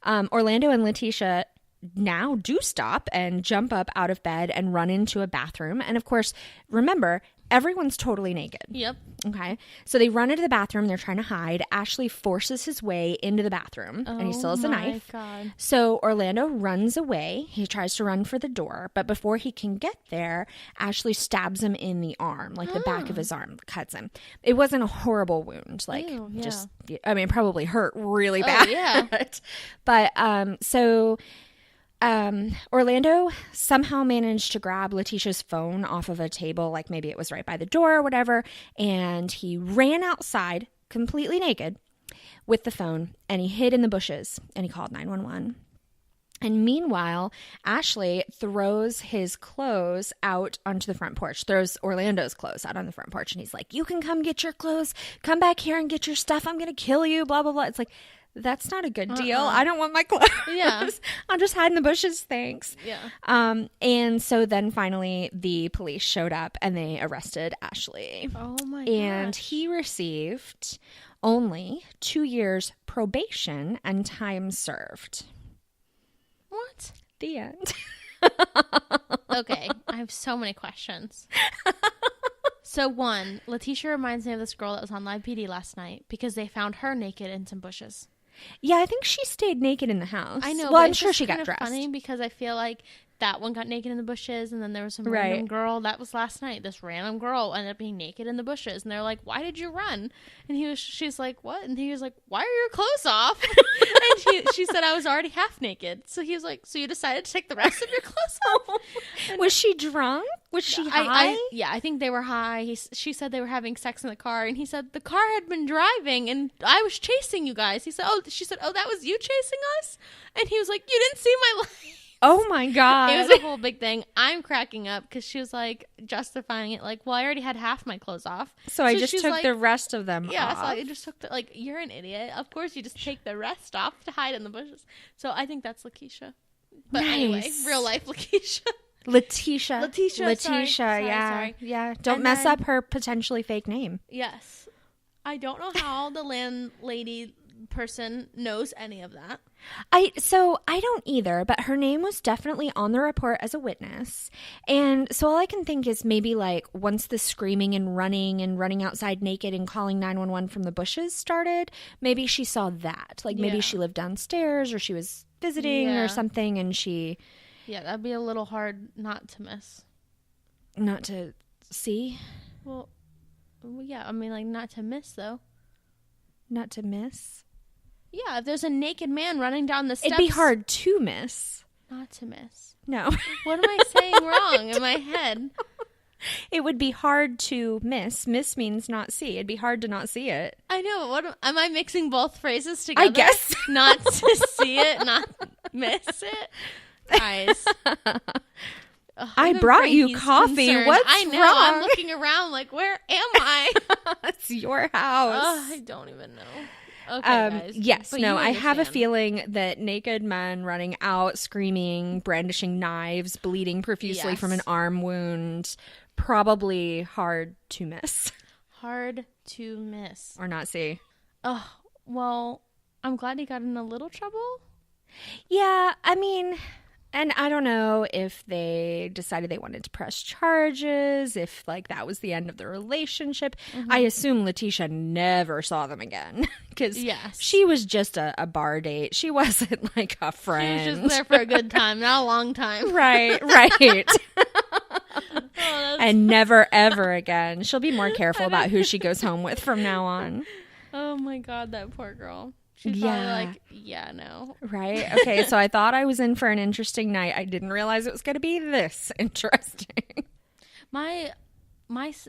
Orlando and Letitia now do stop and jump up out of bed and run into a bathroom. And of course, remember, everyone's totally naked. Yep. Okay. So they run into the bathroom. They're trying to hide. Ashley forces his way into the bathroom and he still has a knife. God. So Orlando runs away. He tries to run for the door. But before he can get there, Ashley stabs him in the arm, like the back of his arm, cuts him. It wasn't a horrible wound. Like it probably hurt really bad. Yeah. But Orlando somehow managed to grab Letitia's phone off of a table, like maybe it was right by the door or whatever, and he ran outside completely naked with the phone, and he hid in the bushes, and he called 911. And meanwhile, Ashley throws his clothes out onto the front porch, throws Orlando's clothes out on the front porch, and he's like, you can come get your clothes, come back here and get your stuff, I'm going to kill you, blah, blah, blah. It's like, that's not a good deal. I don't want my clothes. Yeah. I'll just hide in the bushes, thanks. Yeah. And so then finally the police showed up and they arrested Ashley. Oh my god. And he received only 2 years probation and time served. What? The end. Okay. I have so many questions. So one, Letitia reminds me of this girl that was on Live PD last night because they found her naked in some bushes. Yeah, I think she stayed naked in the house. I know. Well, but I'm it's sure just she got kind of dressed. Funny because I feel like that one got naked in the bushes, and then there was some random girl that was last night. This random girl ended up being naked in the bushes, and they're like, "Why did you run?" And she's like, "What?" And he was like, "Why are your clothes off?" And she said, "I was already half naked." So he was like, "So you decided to take the rest of your clothes off?" And was she drunk? Was she high? I think they were high. She said they were having sex in the car, and he said the car had been driving, and I was chasing you guys. He said, she said, that was you chasing us? And he was like, you didn't see my light. Oh my god. It was a whole big thing. I'm cracking up because she was like justifying it like, well, I already had half my clothes off. So I just took the rest of them off. So I just took you're an idiot. Of course you just take the rest off to hide in the bushes. So I think that's Lakeisha. But anyway, real life Lakeisha. Letitia, sorry. Yeah. Don't mess up her potentially fake name. Yes. I don't know how the landlady person knows any of that. I don't either, but her name was definitely on the report as a witness. And so all I can think is maybe like once the screaming and running outside naked and calling 911 from the bushes started, maybe she saw that. Like maybe she lived downstairs or she was visiting or something and she... Yeah, that'd be a little hard not to miss. Not to see? Well, yeah, I mean, like, not to miss, though. Not to miss? Yeah, if there's a naked man running down the steps... It'd be hard to miss. Not to miss. No. What am I saying wrong in my head? It would be hard to miss. Miss means not see. It'd be hard to not see it. I know. What am I mixing both phrases together? I guess. Not to see it, not miss it. Guys. I brought you coffee. Concerned. What's I know. wrong? I'm looking around like, where am I? It's your house. I don't even know. Okay, guys. Yes, But no, you I have a understand. feeling that naked men running out, screaming, brandishing knives, bleeding profusely Yes. from an arm wound, probably hard to miss Hard to miss. or not see. Oh, well, I'm glad he got in a little trouble. Yeah, I mean, and I don't know if they decided they wanted to press charges, if like that was the end of the relationship. I assume Letitia never saw them again because Yes. she was just a bar date. She wasn't like a She friend. was just there for a good time, not a long time. Right. And never, ever again. She'll be more careful about who she goes home with from now on. Oh my God, that poor girl. She's Yeah. probably like, yeah, no. Right? Okay, so I thought I was in for an interesting night. I didn't realize it was going to be this interesting. My,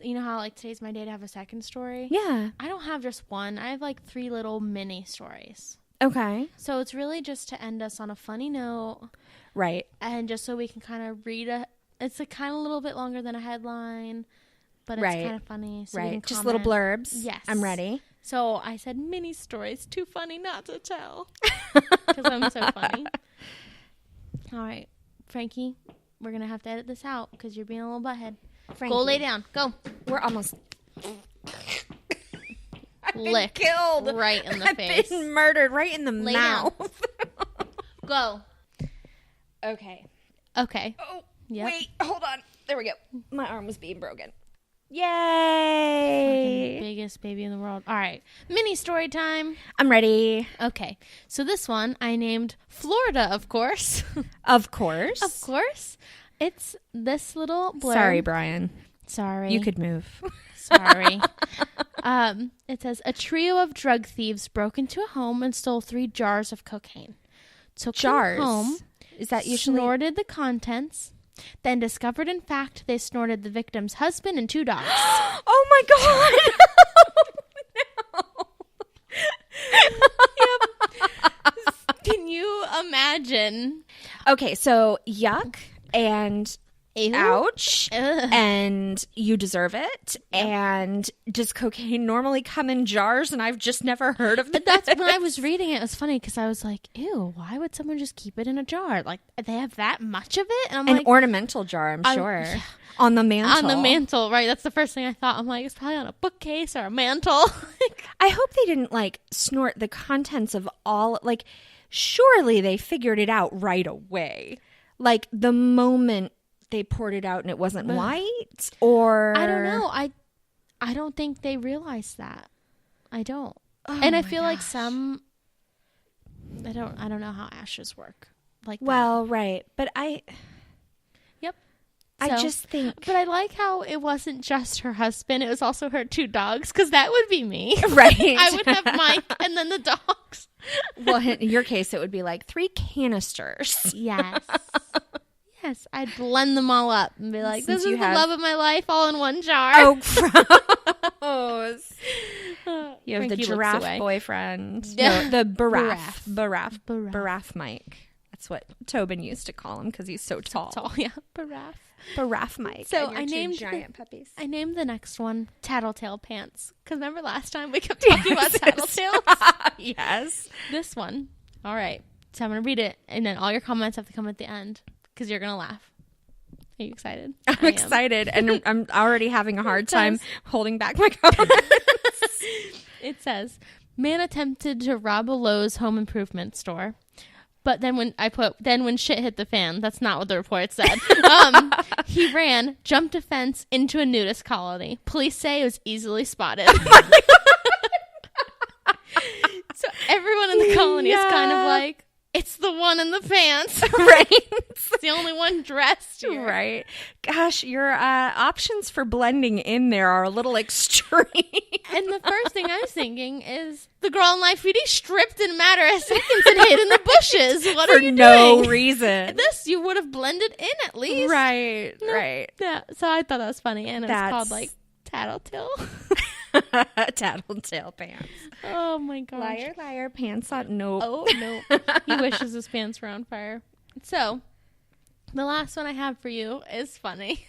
you know how like today's my day to have a second story? Yeah. I don't have just one. I have like 3 little mini stories. Okay. So it's really just to end us on a funny note Right. and just so we can kind of read it's a kind of a little bit longer than a headline, but it's Right. kind of funny. So we can Right. Just little comment. blurbs. Yes. I'm ready. So I said mini stories, too funny not to tell. Because I'm so funny. All right, Frankie, we're going to have to edit this out because you're being a little butthead. Frankie. Go lay down. Go. We're almost Lick. killed. Right in the I've face. been murdered right in the Lay down. mouth. Go. Okay. Okay. Oh, Yep. wait. Hold on. There we go. My arm was being broken. Fucking Yay. biggest baby in the world. All right. Mini story time. I'm ready. Okay. So this one I named Florida, of course. Of course. Of course. It's this little blurb. Sorry, Brian. Sorry. You could move. Sorry. It says a trio of drug thieves broke into a home and stole 3 jars of cocaine. Took Jars. them home, Is that usually snorted the contents, then discovered in fact they snorted the victim's husband and 2 dogs. Oh my god. Can you imagine? Okay, so yuck and Ew. ouch Ugh. and you deserve it. And does cocaine normally come in jars? And I've just never heard of that. That's when I was reading it. It was funny because I was like, "Ew, why would someone just keep it in a jar? Like they have that much of it?" And I'm An like, ornamental jar, I'm sure. yeah. On the mantle. on the mantle, right? That's the first thing I thought. I'm like, it's probably on a bookcase or a mantle. I hope they didn't like snort the contents of all. Like, surely they figured it out right away. Like the moment they poured it out and it wasn't white, or I don't know. I don't think they realized that. I don't. Oh And I my feel like gosh. some I don't know how ashes work. Like that. Well, right, but Yep. I So- just think But I like how it wasn't just her husband, it was also her 2 dogs, because that would be me. right. I would have Mike and then the dogs. Well, in your case, it would be like 3 canisters. Yes. Yes, I'd blend them all up and be like, Since this you is the have- love of my life all in one jar. Oh, gross! You have the Frankie looks giraffe away. boyfriend. Yeah. No, the Baraffe. baraffe Mike. That's what Tobin used to call him because he's so tall. Tall, yeah. Baraffe. Baraffe Mike. So and your I 2 named giant puppies. I named the next one Tattletale Pants. Because remember last time we kept talking about Tattletales? Yes. This one. All right. So I'm going to read it. And then all your comments have to come at the end. Because you're going to laugh. Are you excited? I'm I am. excited, and I'm already having a hard It time says- holding back my comments. It says, man attempted to rob a Lowe's home improvement store. But then when shit hit the fan, that's not what the report said. He ran, jumped a fence into a nudist colony. Police say it was easily spotted. So everyone in the colony is kind of like, It's the one in the pants. Right? It's the only one dressed here. Right. Gosh, your options for blending in there are a little extreme. And the first thing I was thinking is the girl in Live PD stripped in a matter of seconds and hid in the bushes. What are you doing? For no reason. This, you would have blended in at least. Right, No. right. Yeah. So I thought that was funny. And it was called like Tattletale. Tattletale pants. Oh my gosh. Liar, liar, pants on. Nope. Oh, no. He wishes his pants were on fire. So, the last one I have for you is funny.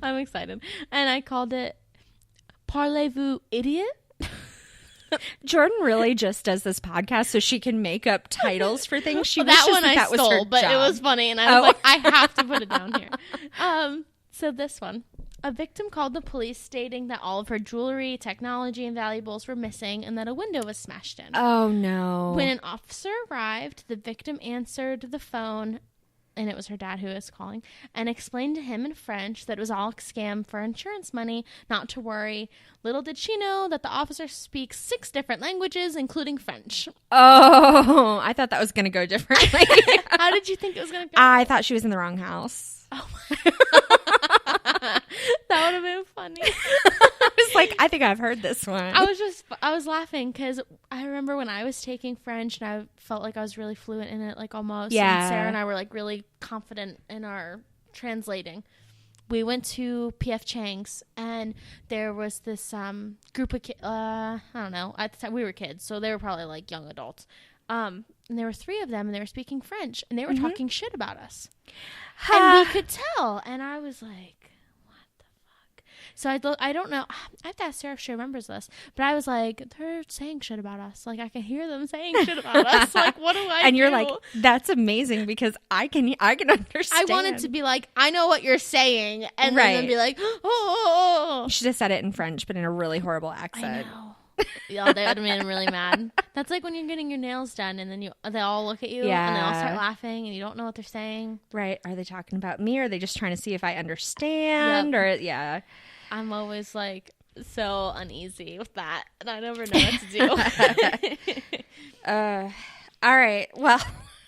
I'm excited. And I called it Parlez-vous Idiot? Jordan really just does this podcast so she can make up titles for things. She that wishes one I that was stole, her but job. it was funny. And I was like, I have to put it down here. So this one. A victim called the police stating that all of her jewelry, technology, and valuables were missing and that a window was smashed in. Oh, no. When an officer arrived, the victim answered the phone, and it was her dad who was calling, and explained to him in French that it was all a scam for insurance money, not to worry. Little did she know that the officer speaks 6 different languages, including French. Oh, I thought that was going to go differently. How did you think it was going to go? I thought she was in the wrong house. Oh my. That would have been funny. I was like, I think I've heard this one. I was laughing because I remember when I was taking French and I felt like I was really fluent in it, like almost. Yeah. And Sarah and I were like really confident in our translating. We went to PF Chang's and there was this group of kids. I don't know. At the time we were kids, so they were probably like young adults. And there were 3 of them and they were speaking French and they were talking shit about us. And we could tell. And I was like, so I don't know. I have to ask Sarah if she remembers this. But I was like, they're saying shit about us. Like, I can hear them saying shit about us. Like, what do I do? And you're like, that's amazing because I can understand. I wanted to be like, I know what you're saying. And then be like, oh. You should have said it in French, but in a really horrible accent. I know. Yeah, they would have been really mad. That's like when you're getting your nails done and then they all look at you and they all start laughing and you don't know what they're saying. Right. Are they talking about me? Or are they just trying to see if I understand? Or, yeah. I'm always like so uneasy with that, and I never know what to do. All right. Well,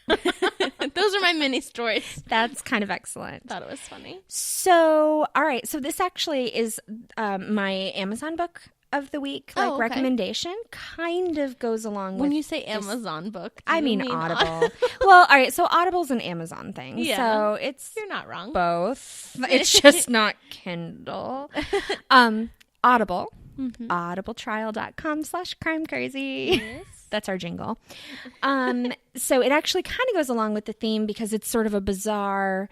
those are my mini stories. That's kind of excellent. Thought it was funny. So, all right. So this actually is my Amazon book of the week, like recommendation. Kind of goes along with. When you say Amazon book, I mean Audible. Well, all right. So Audible's an Amazon thing. Yeah. So it's you're not wrong. Both. It's just not Kindle. Audible. Mm-hmm. audibletrial.com/crimecrazy. Yes. That's our jingle. So it actually kind of goes along with the theme because it's sort of a bizarre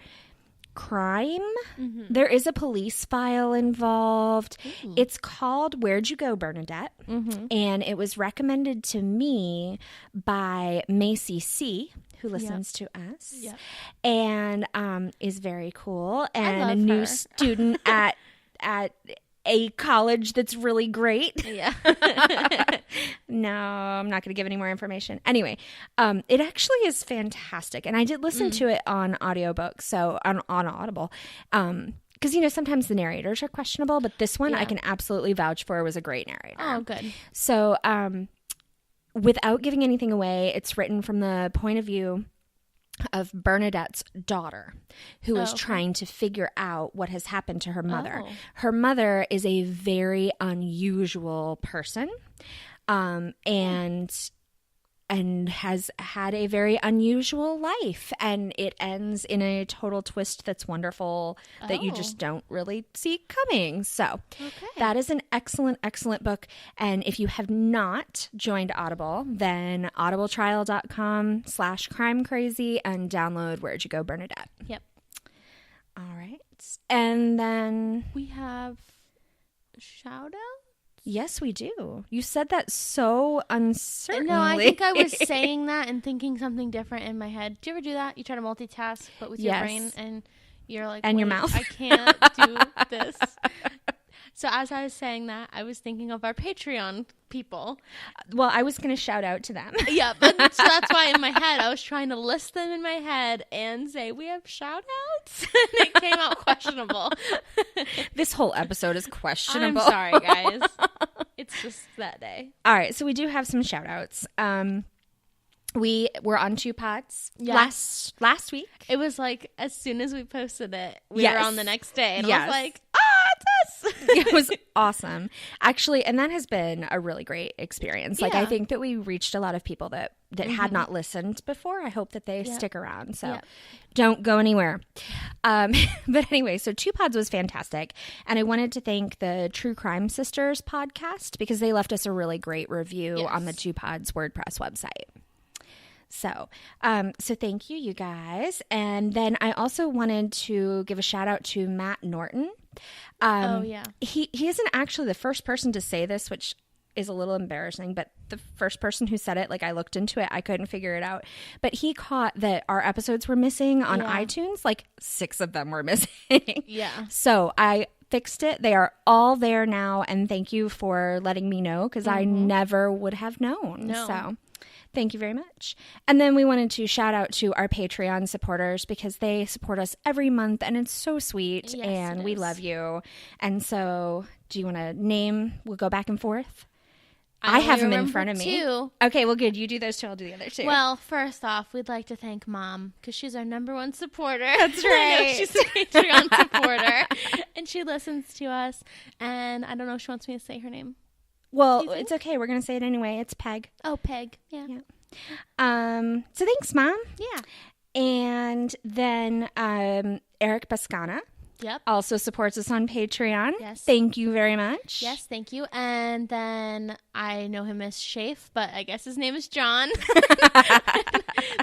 crime. Mm-hmm. There is a police file involved. Ooh. It's called Where'd You Go, Bernadette? Mm-hmm. And it was recommended to me by Macy C., who listens to us, and is very cool, and a new student at a college that's really great. Yeah. No, I'm not going to give any more information. Anyway, it actually is fantastic. And I did listen to it on audiobook, so on Audible. Because, sometimes the narrators are questionable, but this one I can absolutely vouch for was a great narrator. Oh, good. So without giving anything away, it's written from the point of view of Bernadette's daughter, who is trying to figure out what has happened to her mother. Oh. Her mother is a very unusual person, and has had a very unusual life, and it ends in a total twist that's wonderful that you just don't really see coming. So that is an excellent, excellent book. And if you have not joined Audible, then audibletrial.com/crimecrazy and download Where'd You Go, Bernadette. Yep. All right. And then we have shout out. Yes, we do. You said that so uncertainly. No, I think I was saying that and thinking something different in my head. Do you ever do that? You try to multitask, but with your brain, and you're like, and your mouth. I can't do this. So as I was saying that, I was thinking of our Patreon people. Well, I was going to shout out to them. Yeah, but so that's why in my head, I was trying to list them in my head and say, we have shout outs. And it came out questionable. This whole episode is questionable. I'm sorry, guys. It's just that day. All right, so we do have some shout outs. We were on 2 pods Yes. last week. It was like as soon as we posted it, we Yes. were on the next day. And I Yes. was like, it's us. It was awesome. Actually, and that has been a really great experience. Like, I Yeah. think that we reached a lot of people that had not listened before. I hope that they stick around. So don't go anywhere. But anyway, so 2 Pods was fantastic. And I wanted to thank the True Crime Sisters podcast because they left us a really great review on the 2 Pods WordPress website. So thank you guys. And then I also wanted to give a shout out to Matt Norton. He isn't actually the first person to say this, which is a little embarrassing, but the first person who said it, like I looked into it, I couldn't figure it out. But he caught that our episodes were missing on iTunes. Like 6 of them were missing. Yeah. So I fixed it. They are all there now. And thank you for letting me know because I never would have known. No. So thank you very much. And then we wanted to shout out to our Patreon supporters because they support us every month and it's so sweet and we love you. And so do you want to name? We'll go back and forth. I have them in front of me. 2. Okay, well, good. You do those 2. I'll do the other 2. Well, first off, we'd like to thank Mom because she's our #1 supporter. That's I know right. she's a Patreon supporter and she listens to us. And I don't know if she wants me to say her name. Well, it's okay. We're going to say it anyway. It's Peg. Oh, Peg. Yeah. So thanks, Mom. Yeah. And then Eric Bascana Yep. also supports us on Patreon. Yes. Thank you very much. Yes, thank you. And then I know him as Shafe, but I guess his name is John.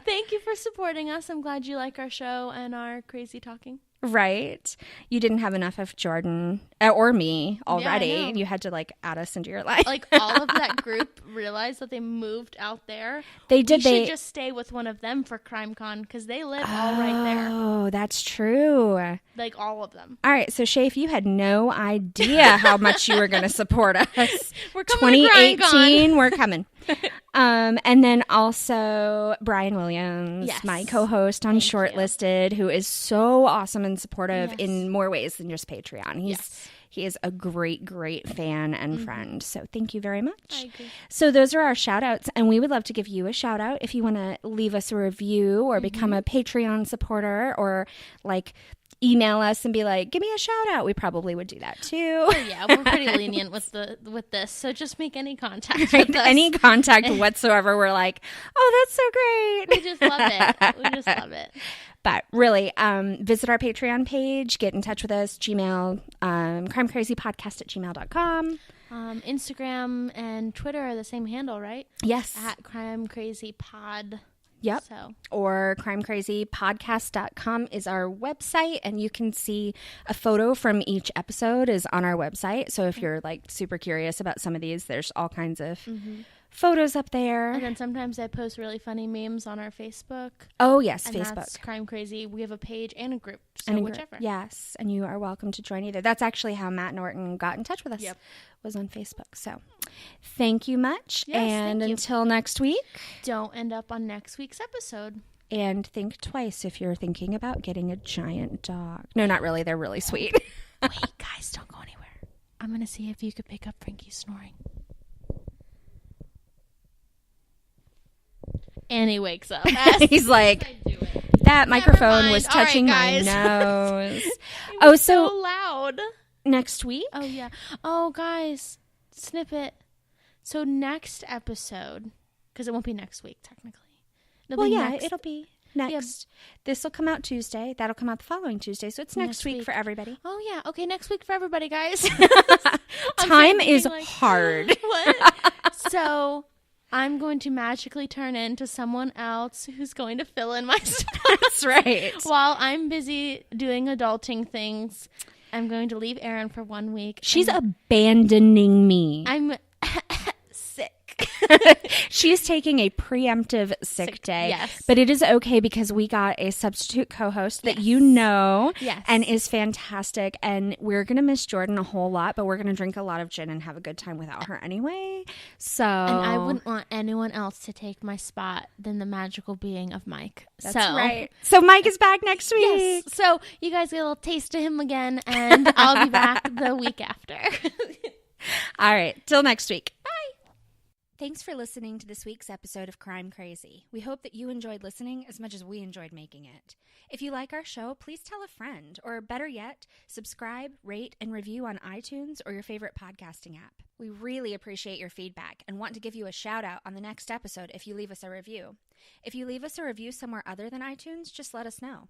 Thank you for supporting us. I'm glad you like our show and our crazy talking. Right. You didn't have enough of Jordan or me already. Yeah, I know. You had to like add us into your life. Like all of that group realized that they moved out there. They did. We should just stay with one of them for CrimeCon because they live all right there. Oh, that's true. Like all of them. All right. So, Shafe, you had no idea how much you were going to support us. We're coming to 2018, we're coming. And then also Brian Williams, Yes. my co-host on Thank you. Shortlisted, who is so awesome and supportive Yes. in more ways than just Patreon. Yes. He is a great, great fan and friend. So thank you very much. I agree. So those are our shout outs. And we would love to give you a shout out if you want to leave us a review or become a Patreon supporter or like email us and be like, give me a shout out. We probably would do that too. Oh, yeah, we're pretty lenient with this. So just make any contact with us. Any contact whatsoever. We're like, oh, that's so great. We just love it. We just love it. But really, visit our Patreon page, get in touch with us, Gmail, crimecrazypodcast@gmail.com. Instagram and Twitter are the same handle, right? Yes. At Crime Crazy Pod. Yep. So Or crimecrazypodcast.com is our website, and you can see a photo from each episode is on our website. So if you're like super curious about some of these, there's all kinds of photos up there. and then sometimes I post really funny memes on our Facebook. Oh, yes, And Facebook. that's Crime Crazy. We have a page and a group. So And whichever. Yes, and you are welcome to join either. That's actually how Matt Norton got in touch with us. Yep. Was on Facebook. So thank you much. Yes, and thank you. until next week. Don't end up on next week's episode. And think twice if you're thinking about getting a giant dog. No, not really. They're really sweet. Wait, guys, don't go anywhere. I'm going to see if you could pick up Frankie's snoring. And he wakes up. He's like, that microphone was mind. All right, touching my guys. nose. Oh, so so loud. next week? Oh, yeah. Oh, guys, snippet. So next episode, because it won't be next week, technically. It'll Well, be yeah, next. it'll be next. This will come out Tuesday. That'll come out the following Tuesday. So it's next week for everybody. Oh, yeah. Okay, next week for everybody, guys. Time thinking, is like, hard. What? So I'm going to magically turn into someone else who's going to fill in my spot. That's right. While I'm busy doing adulting things, I'm going to leave Erin for 1 week. She's and abandoning me. I'm sick. She's taking a preemptive sick day. Yes. But it is okay because we got a substitute co-host that Yes. you know Yes. and is fantastic. And we're going to miss Jordan a whole lot, but we're going to drink a lot of gin and have a good time without her anyway. So. And I wouldn't want anyone else to take my spot than the magical being of Mike. That's so, right. So Mike is back next week. Yes. So you guys get a little taste of him again, and I'll be back the week after. All right. Till next week. Thanks for listening to this week's episode of Crime Crazy. We hope that you enjoyed listening as much as we enjoyed making it. If you like our show, please tell a friend, or better yet, subscribe, rate, and review on iTunes or your favorite podcasting app. We really appreciate your feedback and want to give you a shout out on the next episode if you leave us a review. If you leave us a review somewhere other than iTunes, just let us know.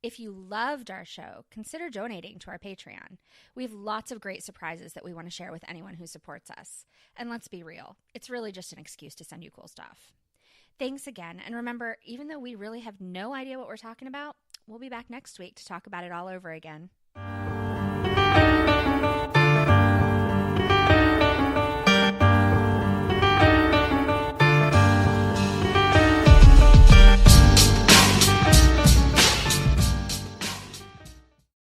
If you loved our show, consider donating to our Patreon. We have lots of great surprises that we want to share with anyone who supports us. And let's be real, it's really just an excuse to send you cool stuff. Thanks again, and remember, even though we really have no idea what we're talking about, we'll be back next week to talk about it all over again.